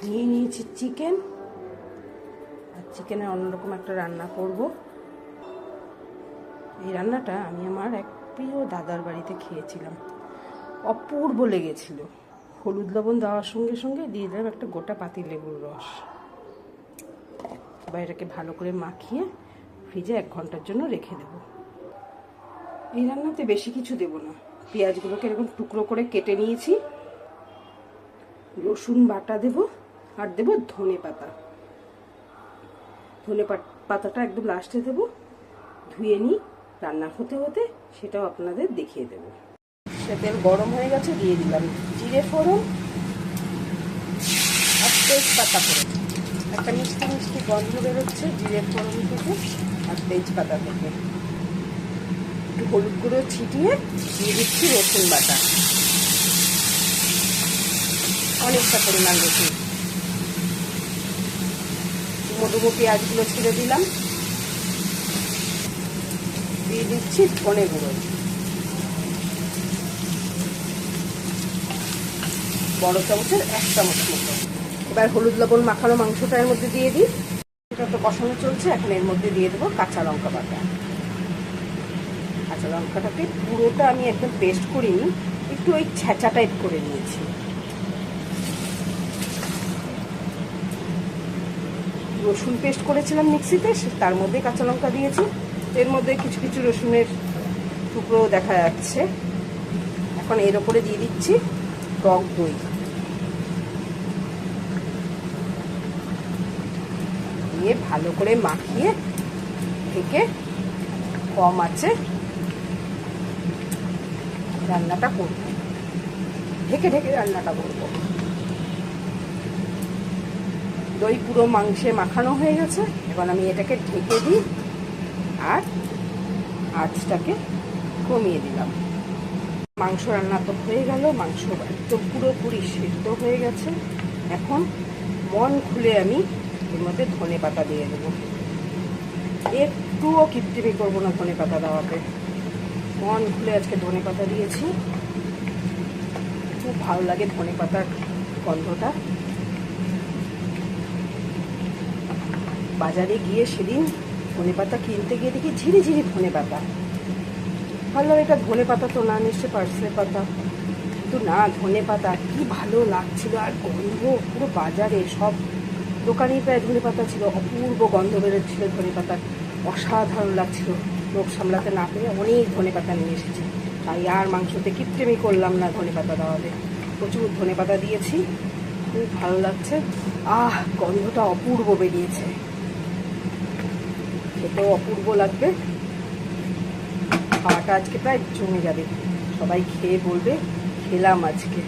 নিয়ে নিয়েছি চিকেন, আর চিকেনের অন্যরকম একটা রান্না করব। এই রান্নাটা আমি আমার এক প্রিয় দাদার বাড়িতে খেয়েছিলাম, অপূর্ব লেগেছিল। হলুদ লবণ দেওয়ার সঙ্গে সঙ্গে দিয়ে দিলাম একটা গোটা পাতিলেবুর রস। এবার এটাকে ভালো করে মাখিয়ে ফ্রিজে 1 ঘন্টার জন্য রেখে দেব। এই রান্নাতে বেশি কিছু দেব না, পেঁয়াজগুলোকে এরকম টুকরো করে কেটে নিয়েছি, রসুন বাটা দেব, আর দেব ধনে পাতা। ধনে পাতাটা একদম লাস্টে দেব, ধুয়ে নিই। রান্না হতে হতে সেটাও আপনাদের দেখিয়ে দেব। সে তেল গরম হয়ে গেছে, দিয়ে দিলাম জিরে ফোড়ন আর তেজপাতা ফোড়ন। একটা মিষ্টি মিষ্টি গন্ধ বেরোচ্ছে জিরে ফোড়ন থেকে আর তেজপাতা থেকে। একটু হলুদ গুঁড়ো ছিটিয়ে দিয়ে দিচ্ছি রসুন বাটা, অনেকটা পরিমাণ রসুন। ডুমো পেঁয়াজগুলো ছেড়ে দিলাম, দিয়ে দিচ্ছি ধনে গুঁড়ো, বড় চামচের 1 চামচ মতো। এবার হলুদ লবণ মাখানো মাংসটা এর মধ্যে দিয়ে দিই। এটা তো কষানো চলছে, এখন এর মধ্যে দিয়ে দেবো কাঁচা লঙ্কা বাটা। কাঁচা লঙ্কাটাকে পুরোটা আমি একদম পেস্ট করিনি, একটু ওই ছেঁচা টাইপ করে নিয়েছি। রসুন পেস্ট করেছিলাম মিক্সিতে, তার মধ্যে কাঁচা লঙ্কা দিয়েছি। এর মধ্যে কিছু কিছু রসুনের টুকরো দেখা যাচ্ছে। এখন এর ওপরে দিয়ে দিচ্ছি টক দই, দিয়ে ভালো করে মাখিয়ে ঢেকে কম আছে রান্নাটা করব। ঢেকে ঢেকে রান্নাটা করব। দই পুরো মাংসে মাখানো হয়ে গেছে। এবার আমি এটাকে ঢেকে দিই আর আঁচটাকে কমিয়ে দিলাম। মাংস রান্না তো হয়ে গেল, মাংস একদম পুরোপুরি সিদ্ধ হয়ে গেছে। এখন মন খুলে আমি এর মধ্যে ধনে পাতা দিয়ে দেবো। একটুও কিপটিমি করবো না ধনে পাতা দেওয়াতে, মন খুলে আজকে ধনে পাতা দিয়েছি। খুব ভালো লাগে ধনে পাতার গন্ধটা। বাজারে গিয়ে সেদিন ধনে পাতা কিনতে গিয়ে দেখি ঝিরি ঝিরি ধনে পাতা। ভাবলাম এটা ধনে পাতা তো না, নিশ্চয় পার্সলে পাতা, কিন্তু না, ধনে পাতা। কি ভালো লাগছিল, আর গন্ধ পুরো বাজারে সব দোকানেই প্রায় ধনে পাতা ছিল। অপূর্ব গন্ধ বেরোচ্ছিল ধনে পাতার, অসাধারণ লাগছিল। লোক সামলাতে না পেরে অনেক ধনে পাতা নিয়ে এসেছি। তাই আর মাংসতে কিপটেমি করলাম না ধনে পাতা দেওয়াতে, প্রচুর ধনে পাতা দিয়েছি। খুব ভালো লাগছে। গন্ধটা অপূর্ব বেরিয়েছে, খেতেও অপূর্ব লাগবে। খাওয়াটা আজকে প্রায় জমে যাবে, সবাই খেয়ে বলবে খেলাম আজকে।